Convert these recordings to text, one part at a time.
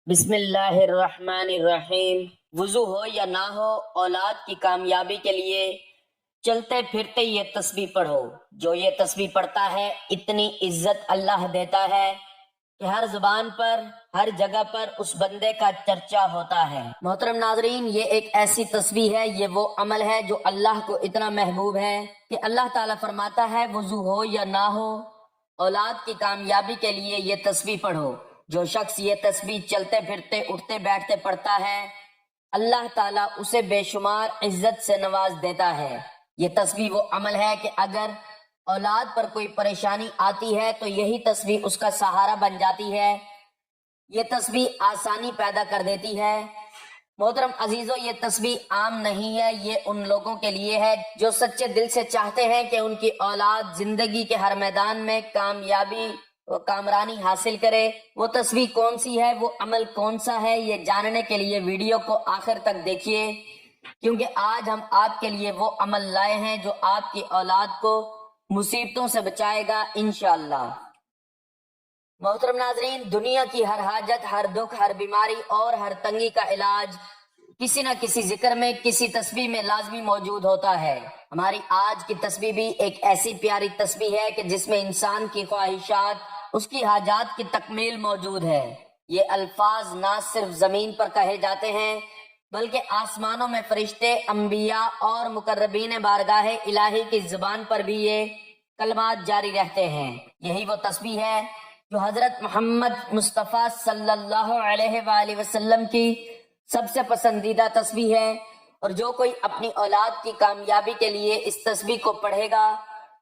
بسم اللہ الرحمن الرحیم۔ وضو ہو یا نہ ہو، اولاد کی کامیابی کے لیے چلتے پھرتے یہ تسبیح پڑھو۔ جو یہ تسبیح پڑھتا ہے اتنی عزت اللہ دیتا ہے کہ ہر زبان پر، ہر جگہ پر اس بندے کا چرچا ہوتا ہے۔ محترم ناظرین، یہ ایک ایسی تسبیح ہے، یہ وہ عمل ہے جو اللہ کو اتنا محبوب ہے کہ اللہ تعالیٰ فرماتا ہے وضو ہو یا نہ ہو، اولاد کی کامیابی کے لیے یہ تسبیح پڑھو۔ جو شخص یہ تسبیح چلتے پھرتے اٹھتے بیٹھتے پڑھتا ہے، اللہ تعالیٰ اسے بے شمار عزت سے نواز دیتا ہے۔ یہ تسبیح وہ عمل ہے کہ اگر اولاد پر کوئی پریشانی آتی ہے تو یہی تسبیح اس کا سہارا بن جاتی ہے۔ یہ تسبیح آسانی پیدا کر دیتی ہے۔ محترم عزیزو، یہ تسبیح عام نہیں ہے، یہ ان لوگوں کے لیے ہے جو سچے دل سے چاہتے ہیں کہ ان کی اولاد زندگی کے ہر میدان میں کامیابی و کامرانی حاصل کرے۔ وہ تسبیح کون سی ہے، وہ عمل کون سا ہے، یہ جاننے کے لیے ویڈیو کو آخر تک دیکھیے، کیونکہ آج ہم آپ کے لیے وہ عمل لائے ہیں جو آپ کی اولاد کو مصیبتوں سے بچائے گا انشاءاللہ۔ محترم ناظرین، دنیا کی ہر حاجت، ہر دکھ، ہر بیماری اور ہر تنگی کا علاج کسی نہ کسی ذکر میں، کسی تسبیح میں لازمی موجود ہوتا ہے۔ ہماری آج کی تسبیح بھی ایک ایسی پیاری تسبیح ہے کہ جس میں انسان کی خواہشات، اس کی حاجات کی تکمیل موجود ہے۔ یہ الفاظ نہ صرف زمین پر کہے جاتے ہیں بلکہ آسمانوں میں فرشتے، انبیاء اور مقربین بارگاہ الہی کی زبان پر بھی یہ کلمات جاری رہتے ہیں۔ یہی وہ تسبیح ہے جو حضرت محمد مصطفیٰ صلی اللہ علیہ وآلہ وسلم کی سب سے پسندیدہ تسبیح ہے، اور جو کوئی اپنی اولاد کی کامیابی کے لیے اس تسبیح کو پڑھے گا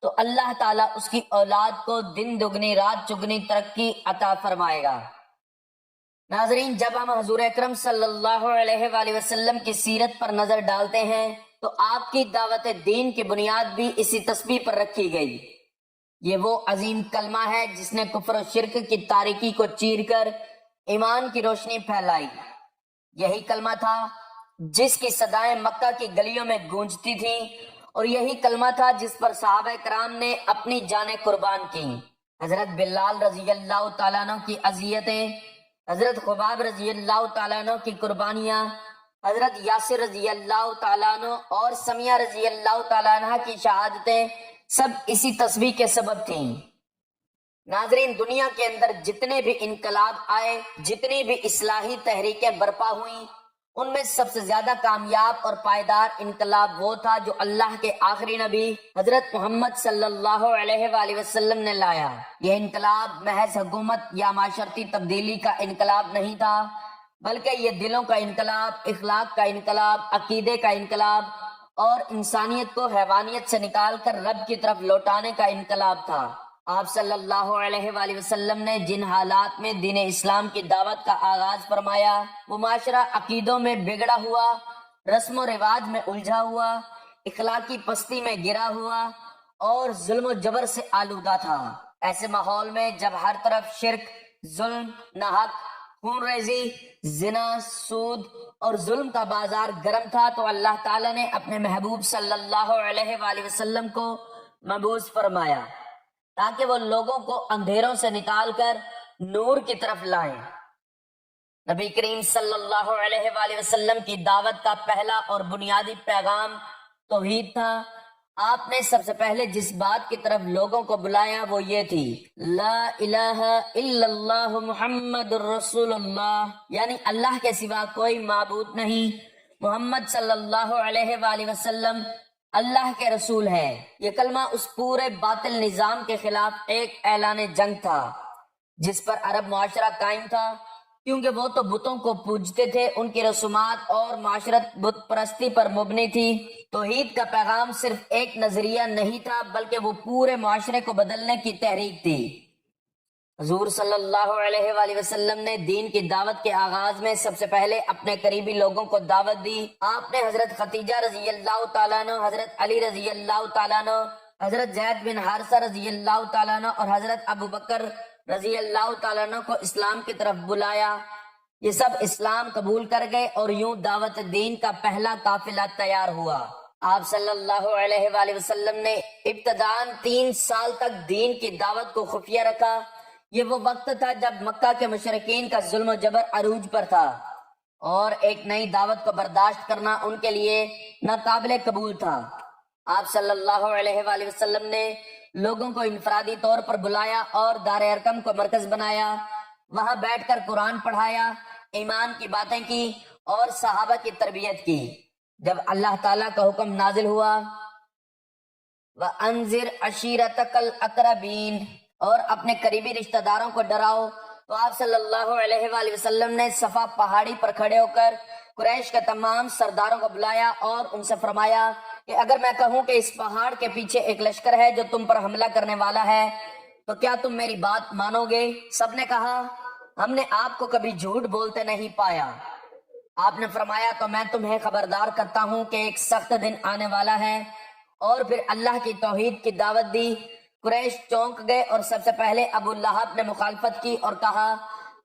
تو اللہ تعالیٰ اس کی اولاد کو دن دگنی رات چگنی ترقی عطا فرمائے گا۔ ناظرین، جب ہم حضور اکرم صلی اللہ علیہ وآلہ وسلم کی سیرت پر نظر ڈالتے ہیں تو آپ کی دعوت دین کی بنیاد بھی اسی تسبیح پر رکھی گئی۔ یہ وہ عظیم کلمہ ہے جس نے کفر و شرک کی تاریکی کو چیر کر ایمان کی روشنی پھیلائی۔ یہی کلمہ تھا جس کی صدائیں مکہ کی گلیوں میں گونجتی تھیں، اور یہی کلمہ تھا جس پر صحابہ کرام نے اپنی جانیں قربان کی۔ حضرت بلال رضی اللہ تعالیٰ عنہ کی اذیتیں، حضرت خباب رضی اللہ تعالیٰ عنہ کی قربانیاں، حضرت یاسر رضی اللہ تعالیٰ عنہ اور سمیہ رضی اللہ تعالیٰ عنہ کی شہادتیں سب اسی تسبیح کے سبب تھیں۔ ناظرین، دنیا کے اندر جتنے بھی انقلاب آئے، جتنی بھی اصلاحی تحریکیں برپا ہوئیں، ان میں سب سے زیادہ کامیاب اور پائیدار انقلاب وہ تھا جو اللہ کے آخری نبی حضرت محمد صلی اللہ علیہ وآلہ وسلم نے لایا۔ یہ انقلاب محض حکومت یا معاشرتی تبدیلی کا انقلاب نہیں تھا، بلکہ یہ دلوں کا انقلاب، اخلاق کا انقلاب، عقیدے کا انقلاب اور انسانیت کو حیوانیت سے نکال کر رب کی طرف لوٹانے کا انقلاب تھا۔ آپ صلی اللہ علیہ وآلہ وسلم نے جن حالات میں دین اسلام کی دعوت کا آغاز فرمایا، وہ معاشرہ عقیدوں میں بگڑا ہوا، رسم و رواج میں الجھا ہوا، اخلاقی پستی میں گرا ہوا اور ظلم و جبر سے آلودہ تھا۔ ایسے ماحول میں جب ہر طرف شرک، ظلم، ناحق خون ریزی، زنا، سود اور ظلم کا بازار گرم تھا، تو اللہ تعالیٰ نے اپنے محبوب صلی اللہ علیہ وآلہ وسلم کو مبعوث فرمایا تاکہ وہ لوگوں کو اندھیروں سے نکال کر نور کی طرف لائیں۔ نبی کریم صلی اللہ علیہ وآلہ وسلم کی دعوت کا پہلا اور بنیادی پیغام توحید تھا۔ آپ نے سب سے پہلے جس بات کی طرف لوگوں کو بلایا وہ یہ تھی، لا الہ الا اللہ محمد الرسول اللہ، یعنی اللہ کے سوا کوئی معبود نہیں، محمد صلی اللہ علیہ وآلہ وسلم اللہ کے رسول ہے۔ یہ کلمہ اس پورے باطل نظام کے خلاف ایک اعلان جنگ تھا جس پر عرب معاشرہ قائم تھا، کیونکہ وہ تو بتوں کو پوجتے تھے، ان کی رسومات اور معاشرت بت پرستی پر مبنی تھی۔ توحید کا پیغام صرف ایک نظریہ نہیں تھا بلکہ وہ پورے معاشرے کو بدلنے کی تحریک تھی۔ حضور صلی اللہ علیہ وآلہ وسلم نے دین کی دعوت کے آغاز میں سب سے پہلے اپنے قریبی لوگوں کو دعوت دی۔ آپ نے حضرت خدیجہ رضی اللہ تعالیٰ عنہ، حضرت علی رضی اللہ تعالیٰ عنہ، حضرت زید بن حارثہ رضی اللہ تعالیٰ عنہ اور حضرت ابو بکر رضی اللہ تعالیٰ عنہ کو اسلام کی طرف بلایا۔ یہ سب اسلام قبول کر گئے اور یوں دعوت دین کا پہلا قافلہ تیار ہوا۔ آپ صلی اللہ علیہ وآلہ وسلم نے ابتداً 3 سال تک دین کی دعوت کو خفیہ رکھا، یہ وہ وقت تھا جب مکہ کے مشرکین کا ظلم و جبر عروج پر تھا اور ایک نئی دعوت کو برداشت کرنا ان کے لیے ناقابل قبول تھا۔ آپ صلی اللہ علیہ وآلہ وسلم نے لوگوں کو انفرادی طور پر بلایا اور دار ارقم کو مرکز بنایا، وہاں بیٹھ کر قرآن پڑھایا، ایمان کی باتیں کی اور صحابہ کی تربیت کی۔ جب اللہ تعالیٰ کا حکم نازل ہوا وَأَنذِرْ عَشِيرَتَكَ الْأَقْرَبِينَ، اور اپنے قریبی رشتہ داروں کو ڈراؤ، تو آپ صلی اللہ علیہ وآلہ وسلم نے صفا پہاڑی پر کھڑے ہو کر قریش کے تمام سرداروں کو بلایا اور ان سے فرمایا کہ اگر میں کہوں کہ اس پہاڑ کے پیچھے ایک لشکر ہے جو تم پر حملہ کرنے والا ہے تو کیا تم میری بات مانو گے؟ سب نے کہا ہم نے آپ کو کبھی جھوٹ بولتے نہیں پایا۔ آپ نے فرمایا تو میں تمہیں خبردار کرتا ہوں کہ ایک سخت دن آنے والا ہے، اور پھر اللہ کی توحید کی دعوت دی۔ قریش چونک گئے اور سب سے پہلے ابو لہب نے مخالفت کی اور کہا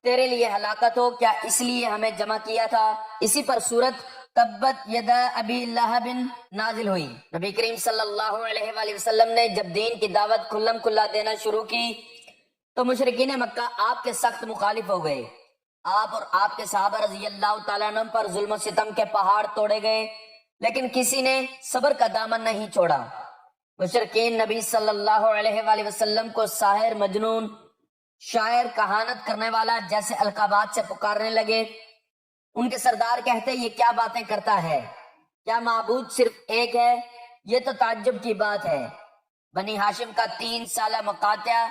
تیرے لیے ہلاکت ہو، کیا اس لیے ہمیں جمع کیا تھا؟ اسی پر سورت تبت یدا ابی لہب نازل ہوئی۔ نبی کریم صلی اللہ علیہ وآلہ وسلم نے جب دین کی دعوت کھلم کھلا دینا شروع کی تو مشرکین مکہ آپ کے سخت مخالف ہو گئے۔ آپ اور آپ کے صحابہ رضی اللہ تعالیٰ عنہ پر ظلم و ستم کے پہاڑ توڑے گئے، لیکن کسی نے صبر کا دامن نہیں چھوڑا۔ مشرکین نبی صلی اللہ علیہ وآلہ وسلم کو ساحر، مجنون، شاعر، کہانت کرنے والا جیسے القابات سے پکارنے لگے۔ ان کے سردار کہتے یہ کیا باتیں کرتا ہے؟ کیا معبود صرف ایک ہے؟ یہ تو تعجب کی بات ہے۔ بنی ہاشم کا 3 سالہ مقاطع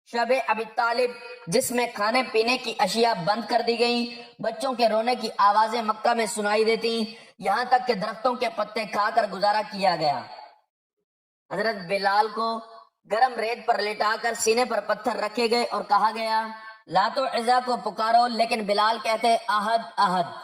شب ابی طالب، جس میں کھانے پینے کی اشیاء بند کر دی گئیں، بچوں کے رونے کی آوازیں مکہ میں سنائی دیتی، یہاں تک کہ درختوں کے پتے کھا کر گزارا کیا گیا۔ حضرت بلال کو گرم ریت پر لٹا کر سینے پر پتھر رکھے گئے اور کہا گیا لات و عزا کو پکارو، لیکن بلال کہتے احد احد۔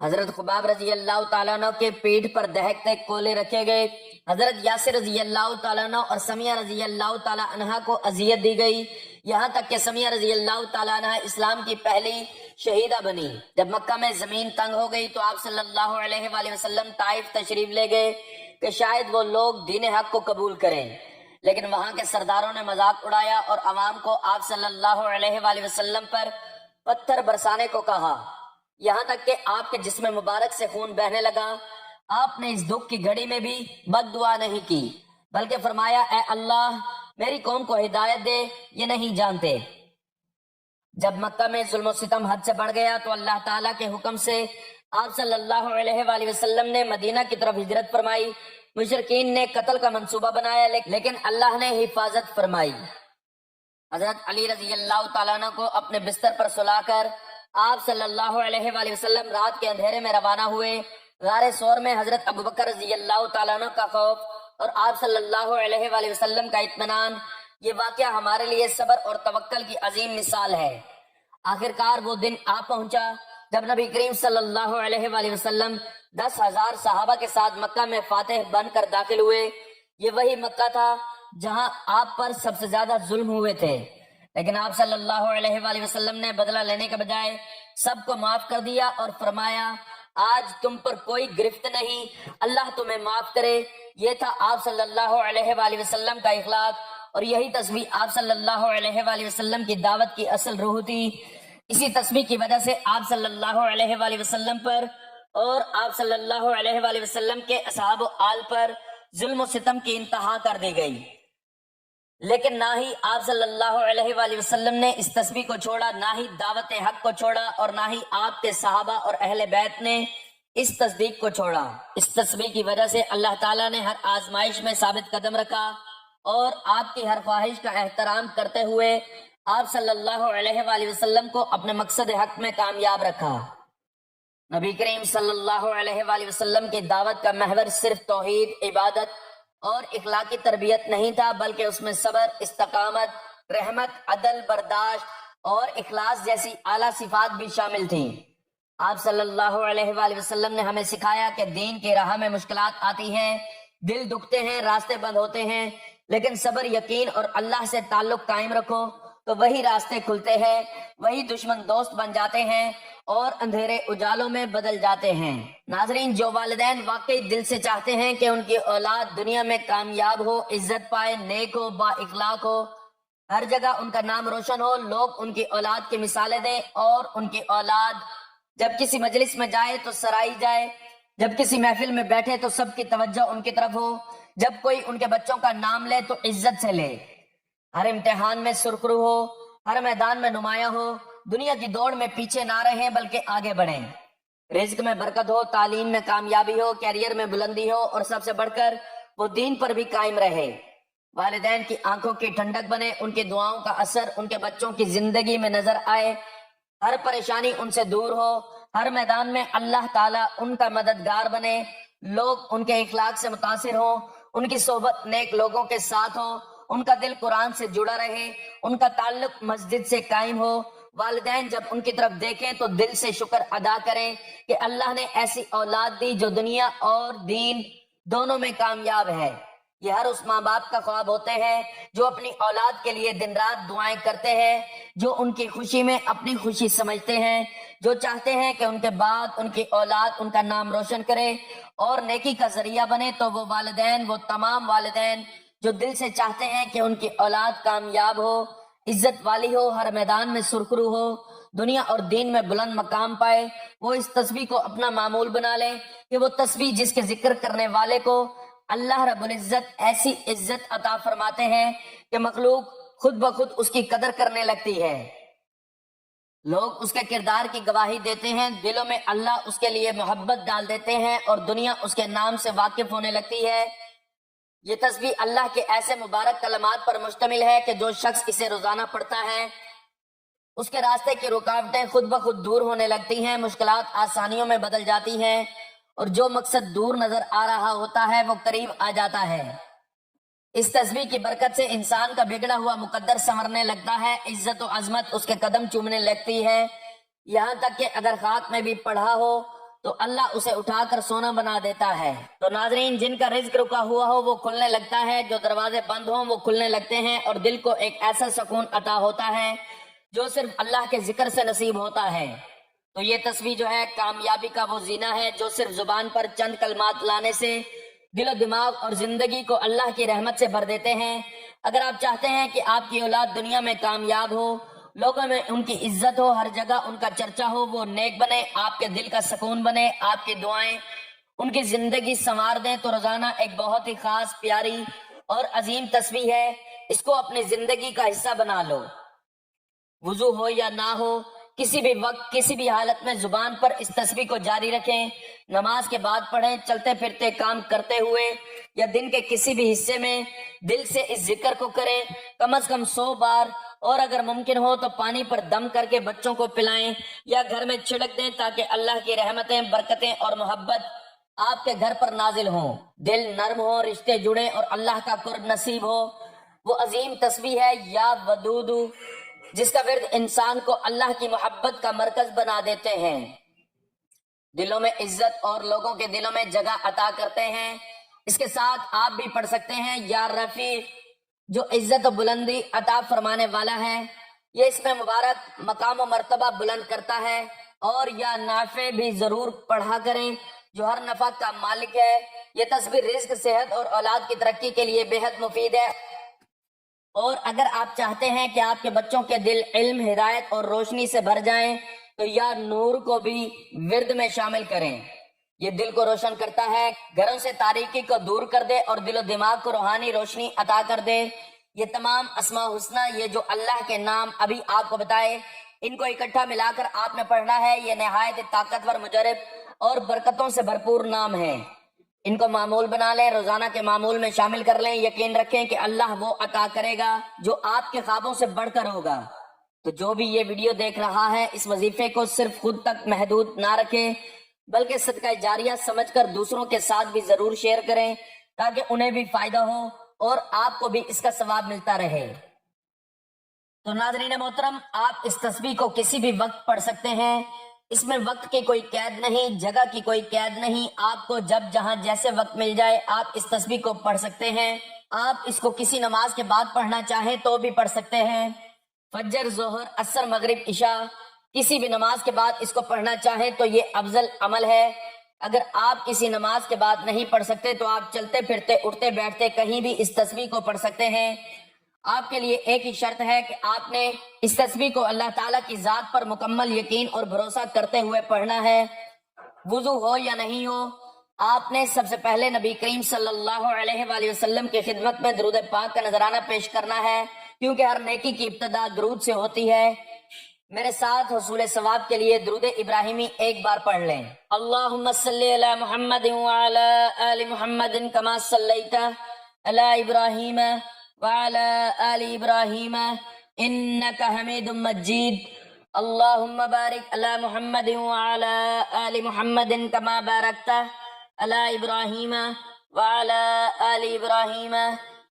حضرت خباب رضی اللہ تعالیٰ عنہ کے پیٹھ پر دہکتے کولے رکھے گئے۔ حضرت یاسر رضی اللہ تعالیٰ عنہ اور سمیہ رضی اللہ تعالیٰ عنہ کو اذیت دی گئی، یہاں تک کہ سمیہ رضی اللہ تعالیٰ عنہ اسلام کی پہلی شہیدہ بنی۔ جب مکہ میں زمین تنگ ہو گئی تو آپ صلی اللہ علیہ وآلہ وسلم طائف تشریف لے گئے کہ شاید وہ لوگ دین حق کو قبول کریں، لیکن وہاں کے سرداروں نے مذاق اڑایا اور عوام کو آپ صلی اللہ علیہ وآلہ وسلم پر پتھر برسانے کو کہا، یہاں تک کہ آپ کے جسم مبارک سے خون بہنے لگا۔ آپ نے اس دکھ کی گھڑی میں بھی بد دعا نہیں کی، بلکہ فرمایا اے اللہ میری قوم کو ہدایت دے، یہ نہیں جانتے۔ جب مکہ میں ظلم و ستم حد سے بڑھ گیا تو اللہ تعالیٰ کے حکم سے آپ صلی اللہ علیہ وآلہ وسلم نے مدینہ کی طرف ہجرت فرمائی۔ مشرکین نے قتل کا منصوبہ بنایا لیکن اللہ نے حفاظت فرمائی۔ حضرت علی رضی اللہ تعالیٰ عنہ کو اپنے بستر پر سلا کر آپ صلی اللہ علیہ وآلہ وسلم رات کے اندھیرے میں روانہ ہوئے۔ غار ثور میں حضرت ابوبکر رضی اللہ تعالیٰ عنہ کا خوف اور آپ صلی اللہ علیہ وآلہ وسلم کا اطمینان، یہ واقعہ ہمارے لیے صبر اور توکل کی عظیم مثال ہے۔ آخرکار وہ دن آ پہنچا جب نبی کریم صلی اللہ علیہ وآلہ وسلم 10,000 صحابہ کے ساتھ مکہ میں فاتح بن کر داخل ہوئے۔ یہ وہی مکہ تھا جہاں آپ پر سب سے زیادہ ظلم ہوئے تھے، لیکن آپ صلی اللہ علیہ وآلہ وسلم نے بدلہ لینے کے بجائے سب کو معاف کر دیا اور فرمایا آج تم پر کوئی گرفت نہیں، اللہ تمہیں معاف کرے۔ یہ تھا آپ صلی اللہ علیہ وآلہ وسلم کا اخلاق، اور یہی تسبیح آپ صلی اللہ علیہ وآلہ وسلم کی دعوت کی اصل روح تھی۔ اسی تسبیح کی وجہ سے آپ صلی اللہ علیہ وآلہ وسلم پر اور آپ صلی اللہ علیہ وآلہ وسلم کے اصحاب و آل پر ظلم و ستم کی انتہا کر دی گئی، لیکن نہ ہی آپ صلی اللہ علیہ وآلہ وسلم نے اس تسبیح کو چھوڑا، نہ ہی دعوت حق کو چھوڑا، اور نہ ہی آپ کے صحابہ اور اہل بیت نے اس تصدیق کو چھوڑا۔ اس تسبیح کی وجہ سے اللہ تعالیٰ نے ہر آزمائش میں ثابت قدم رکھا اور آپ کی ہر خواہش کا احترام کرتے ہوئے آپ صلی اللہ علیہ وآلہ وسلم کو اپنے مقصد حق میں کامیاب رکھا۔ نبی کریم صلی اللہ علیہ وآلہ وسلم کی دعوت کا محور صرف توحید، عبادت اور اخلاقی تربیت نہیں تھا، بلکہ اس میں صبر، استقامت، رحمت، عدل، برداشت اور اخلاص جیسی اعلیٰ صفات بھی شامل تھیں۔ آپ صلی اللہ علیہ وآلہ وسلم نے ہمیں سکھایا کہ دین کی راہ میں مشکلات آتی ہیں، دل دکھتے ہیں، راستے بند ہوتے ہیں، لیکن صبر، یقین اور اللہ سے تعلق قائم رکھو تو وہی راستے کھلتے ہیں، وہی دشمن دوست بن جاتے ہیں اور اندھیرے اجالوں میں بدل جاتے ہیں۔ ناظرین، جو والدین واقعی دل سے چاہتے ہیں کہ ان کی اولاد دنیا میں کامیاب ہو، عزت پائے، نیک ہو، با اخلاق ہو، ہر جگہ ان کا نام روشن ہو، لوگ ان کی اولاد کی مثالیں دیں، اور ان کی اولاد جب کسی مجلس میں جائے تو سرائی جائے، جب کسی محفل میں بیٹھے تو سب کی توجہ ان کی طرف ہو، جب کوئی ان کے بچوں کا نام لے تو عزت سے لے، ہر امتحان میں سرخرو ہو، ہر میدان میں نمایاں ہو، دنیا کی دوڑ میں پیچھے نہ رہیں بلکہ آگے بڑھیں، رزق میں برکت ہو، تعلیم میں کامیابی ہو، کیریئر میں بلندی ہو، اور سب سے بڑھ کر وہ دین پر بھی قائم رہے، والدین کی آنکھوں کی ٹھنڈک بنے، ان کی دعاؤں کا اثر ان کے بچوں کی زندگی میں نظر آئے، ہر پریشانی ان سے دور ہو، ہر میدان میں اللہ تعالیٰ ان کا مددگار بنے، لوگ ان کے اخلاق سے متاثر ہوں، ان کی صحبت نیک لوگوں کے ساتھ ہو، ان کا دل قرآن سے جڑا رہے، ان کا تعلق مسجد سے قائم ہو، والدین جب ان کی طرف دیکھیں تو دل سے شکر ادا کریں کہ اللہ نے ایسی اولاد دی جو دنیا اور دین دونوں میں کامیاب ہے۔ یہ ہر اس ماں باپ کا خواب ہوتے ہیں جو اپنی اولاد کے لیے دن رات دعائیں کرتے ہیں، جو ان کی خوشی میں اپنی خوشی سمجھتے ہیں، جو چاہتے ہیں کہ ان کے بعد ان کی اولاد ان کا نام روشن کرے اور نیکی کا ذریعہ بنے۔ تو وہ والدین، وہ تمام والدین جو دل سے چاہتے ہیں کہ ان کی اولاد کامیاب ہو، عزت والی ہو، ہر میدان میں سرخرو ہو، دنیا اور دین میں بلند مقام پائے، وہ اس تسبیح کو اپنا معمول بنا لیں کہ وہ تسبیح جس کے ذکر کرنے والے کو اللہ رب العزت ایسی عزت عطا فرماتے ہیں کہ مخلوق خود بخود اس کی قدر کرنے لگتی ہے، لوگ اس کے کردار کی گواہی دیتے ہیں، دلوں میں اللہ اس کے لیے محبت ڈال دیتے ہیں اور دنیا اس کے نام سے واقف ہونے لگتی ہے۔ یہ تسبیح اللہ کے ایسے مبارک کلمات پر مشتمل ہے کہ جو شخص اسے روزانہ پڑھتا ہے اس کے راستے کی رکاوٹیں خود بخود دور ہونے لگتی ہیں، مشکلات آسانیوں میں بدل جاتی ہیں، اور جو مقصد دور نظر آ رہا ہوتا ہے وہ قریب آ جاتا ہے۔ اس تسبیح کی برکت سے انسان کا بگڑا ہوا مقدر سنورنے لگتا ہے، عزت و عظمت اس کے قدم چومنے لگتی ہے، یہاں تک کہ اگر خاک میں بھی پڑھا ہو تو اللہ اسے اٹھا کر سونا بنا دیتا ہے۔ تو ناظرین، جن کا رزق رکا ہوا ہو وہ کھلنے لگتا ہے، جو دروازے بند ہوں وہ کھلنے لگتے ہیں، اور دل کو ایک ایسا سکون عطا ہوتا ہے جو صرف اللہ کے ذکر سے نصیب ہوتا ہے۔ تو یہ تسبیح جو ہے کامیابی کا وہ زینہ ہے جو صرف زبان پر چند کلمات لانے سے دل و دماغ اور زندگی کو اللہ کی رحمت سے بھر دیتے ہیں۔ اگر آپ چاہتے ہیں کہ آپ کی اولاد دنیا میں کامیاب ہو، لوگوں میں ان کی عزت ہو، ہر جگہ ان کا چرچا ہو، وہ نیک بنے، آپ کے دل کا سکون بنے، آپ کی دعائیں ان کی زندگی سنوار دیں، تو روزانہ ایک بہت ہی خاص، پیاری اور عظیم تسبیح ہے، اس کو اپنی زندگی کا حصہ بنا لو۔ وضو ہو یا نہ ہو، کسی بھی وقت کسی بھی حالت میں زبان پر اس تسبیح کو جاری رکھیں، نماز کے بعد پڑھیں، چلتے پھرتے کام کرتے ہوئے یا دن کے کسی بھی حصے میں دل سے اس ذکر کو کریں، کم از کم 100 بار، اور اگر ممکن ہو تو پانی پر دم کر کے بچوں کو پلائیں یا گھر میں چھڑک دیں تاکہ اللہ کی رحمتیں، برکتیں اور محبت آپ کے گھر پر نازل ہوں، دل نرم ہو، رشتے جڑیں اور اللہ کا قرب نصیب ہو۔ وہ عظیم تسبیح ہے یا ودود، جس کا ورد انسان کو اللہ کی محبت کا مرکز بنا دیتے ہیں، دلوں میں عزت اور لوگوں کے دلوں میں جگہ عطا کرتے ہیں۔ اس کے ساتھ آپ بھی پڑھ سکتے ہیں یا رفیع، جو عزت و بلندی عطا فرمانے والا ہے، یہ اس میں مبارک مقام و مرتبہ بلند کرتا ہے، اور یا نافع بھی ضرور پڑھا کریں جو ہر نفع کا مالک ہے۔ یہ تسبیح رزق، صحت اور اولاد کی ترقی کے لیے بے حد مفید ہے، اور اگر آپ چاہتے ہیں کہ آپ کے بچوں کے دل علم، ہدایت اور روشنی سے بھر جائیں تو یا نور کو بھی ورد میں شامل کریں۔ یہ دل کو روشن کرتا ہے، گھروں سے تاریکی کو دور کر دے اور دل و دماغ کو روحانی روشنی عطا کر دے۔ یہ تمام اسماء حسنہ، یہ جو اللہ کے نام ابھی آپ کو بتائے، ان کو اکٹھا ملا کر آپ نے پڑھنا ہے۔ یہ نہایت طاقتور، مجرب اور برکتوں سے بھرپور نام ہے، ان کو معمول بنا لیں، روزانہ کے معمول میں شامل کر لیں، یقین رکھیں کہ اللہ وہ عطا کرے گا جو آپ کے خوابوں سے بڑھ کر ہوگا۔ تو جو بھی یہ ویڈیو دیکھ رہا ہے، اس وظیفے کو صرف خود تک محدود نہ رکھیں بلکہ صدقہ جاریہ سمجھ کر دوسروں کے ساتھ بھی ضرور شیئر کریں تاکہ انہیں بھی فائدہ ہو اور آپ کو بھی اس کا ثواب ملتا رہے۔ تو ناظرین محترم، آپ اس تسبیح کو کسی بھی وقت پڑھ سکتے ہیں، اس میں وقت کی کوئی قید نہیں، جگہ کی کوئی قید نہیں، آپ کو جب جہاں جیسے وقت مل جائے آپ اس تسبیح کو پڑھ سکتے ہیں۔ آپ اس کو کسی نماز کے بعد پڑھنا چاہیں تو بھی پڑھ سکتے ہیں، فجر، ظہر، عصر، مغرب، عشاء، کسی بھی نماز کے بعد اس کو پڑھنا چاہیں تو یہ افضل عمل ہے۔ اگر آپ کسی نماز کے بعد نہیں پڑھ سکتے تو آپ چلتے پھرتے، اٹھتے بیٹھتے کہیں بھی اس تسبیح کو پڑھ سکتے ہیں۔ آپ کے لیے ایک ہی شرط ہے کہ آپ نے اس تسبیح کو اللہ تعالیٰ کی ذات پر مکمل یقین اور بھروسہ کرتے ہوئے پڑھنا ہے. وضو ہو یا نہیں ہو، آپ نے سب سے پہلے نبی کریم صلی اللہ علیہ وآلہ وسلم کی خدمت میں درود پاک کا نذرانہ پیش کرنا ہے، کیونکہ ہر نیکی کی ابتدا درود سے ہوتی ہے. میرے ساتھ حصول ثواب کے لیے درود ابراہیمی ایک بار پڑھ لیں. اللہم صلی علی محمد وعلی آل محمد کما صلیت علی ابراہیم وعلی آل ابراہیم انکا حمید مجید. اللہم بارک علی محمد وعلی آل محمد کما بارکت علی ابراہیم وعلی آل ابراہیم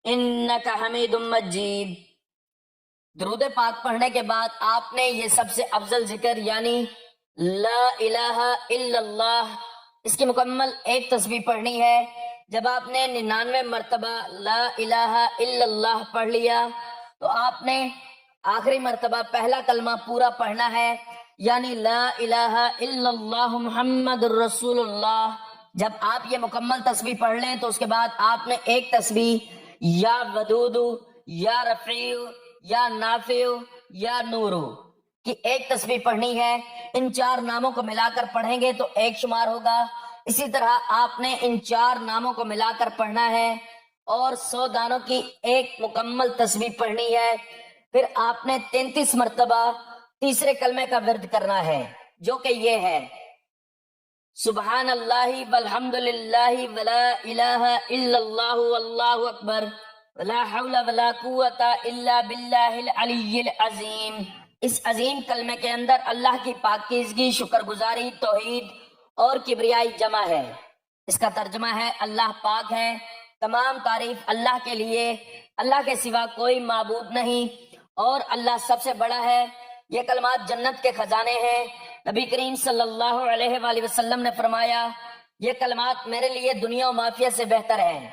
انکا حمید مجید. درود پاک پڑھنے کے بعد آپ نے یہ سب سے افضل ذکر یعنی لا الہ الا اللہ، اس کی مکمل ایک تسبیح پڑھنی ہے. جب آپ نے 99 مرتبہ لا الہ الا اللہ پڑھ لیا تو آپ نے آخری مرتبہ پہلا کلمہ پورا پڑھنا ہے، یعنی لا الہ الا اللہ محمد الرسول اللہ. جب آپ یہ مکمل تسبیح پڑھ لیں تو اس کے بعد آپ نے ایک تسبیح یا ودود یا رفیع یا نافع یا نور کی ایک تسبیح پڑھنی ہے. ان 4 ناموں کو ملا کر پڑھیں گے تو ایک شمار ہوگا. اسی طرح آپ نے ان 4 ناموں کو ملا کر پڑھنا ہے اور 100 دانوں کی ایک مکمل تسبیح پڑھنی ہے. پھر آپ نے 33 مرتبہ تیسرے کلمے کا ورد کرنا ہے، جو کہ یہ ہے سبحان اللہ والحمد للہ ولا الہ الا اللہ واللہ اکبر ولا حول ولا قوت الا باللہ العلی العظیم. اس عظیم کلمے کے اندر اللہ کی پاکیزگی، شکر گزاری، توحید اور کبریائی جمع ہے. اس کا ترجمہ ہے اللہ پاک ہے، تمام تعریف اللہ کے لیے، اللہ کے سوا کوئی معبود نہیں اور اللہ سب سے بڑا ہے. یہ کلمات جنت کے خزانے ہیں. نبی کریم صلی اللہ علیہ وآلہ وسلم نے فرمایا یہ کلمات میرے لیے دنیا و مافیہ سے بہتر ہیں.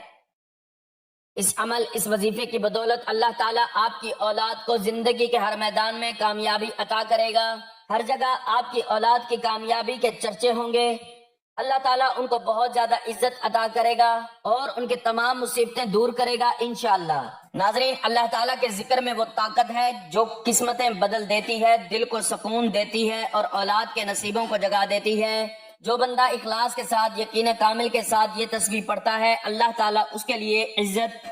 اس عمل، اس وظیفے کی بدولت اللہ تعالیٰ آپ کی اولاد کو زندگی کے ہر میدان میں کامیابی عطا کرے گا. ہر جگہ آپ کی اولاد کی کامیابی کے چرچے ہوں گے. اللہ تعالیٰ ان کو بہت زیادہ عزت عطا کرے گا اور ان کی تمام مصیبتیں دور کرے گا انشاءاللہ. ناظرین، اللہ تعالیٰ کے ذکر میں وہ طاقت ہے جو قسمتیں بدل دیتی ہے، دل کو سکون دیتی ہے اور اولاد کے نصیبوں کو جگا دیتی ہے. جو بندہ اخلاص کے ساتھ، یقین کامل کے ساتھ یہ تسبیح پڑھتا ہے، اللہ تعالیٰ اس کے لیے عزت،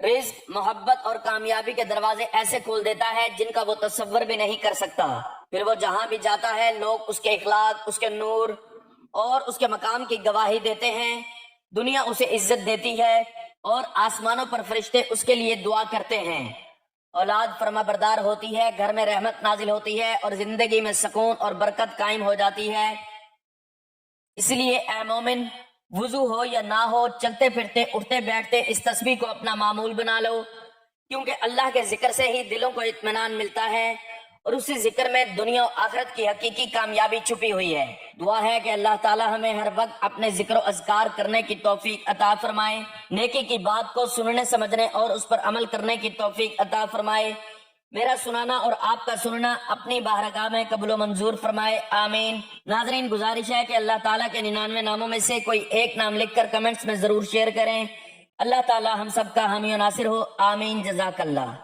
رزق، محبت اور کامیابی کے دروازے ایسے کھول دیتا ہے جن کا وہ تصور بھی نہیں کر سکتا. پھر وہ جہاں بھی جاتا ہے لوگ اس کے اخلاق، اس کے نور اور اس کے مقام کی گواہی دیتے ہیں. دنیا اسے عزت دیتی ہے اور آسمانوں پر فرشتے اس کے لیے دعا کرتے ہیں. اولاد فرما بردار ہوتی ہے، گھر میں رحمت نازل ہوتی ہے اور زندگی میں سکون اور برکت قائم ہو جاتی ہے. اس لیے اے مومن، وضو ہو یا نہ ہو، چلتے پھرتے، اٹھتے بیٹھتے اس تسبیح کو اپنا معمول بنا لو، کیونکہ اللہ کے ذکر سے ہی دلوں کو اطمینان ملتا ہے اور اسی ذکر میں دنیا و آخرت کی حقیقی کامیابی چھپی ہوئی ہے. دعا ہے کہ اللہ تعالی ہمیں ہر وقت اپنے ذکر و اذکار کرنے کی توفیق عطا فرمائے، نیکی کی بات کو سننے، سمجھنے اور اس پر عمل کرنے کی توفیق عطا فرمائے. میرا سنانا اور آپ کا سننا اپنی بارگاہ میں قبول و منظور فرمائے، آمین. ناظرین، گزارش ہے کہ اللہ تعالیٰ کے 99 ناموں میں سے کوئی ایک نام لکھ کر کمنٹس میں ضرور شیئر کریں. اللہ تعالیٰ ہم سب کا حامی و ناصر ہو، آمین. جزاک اللہ.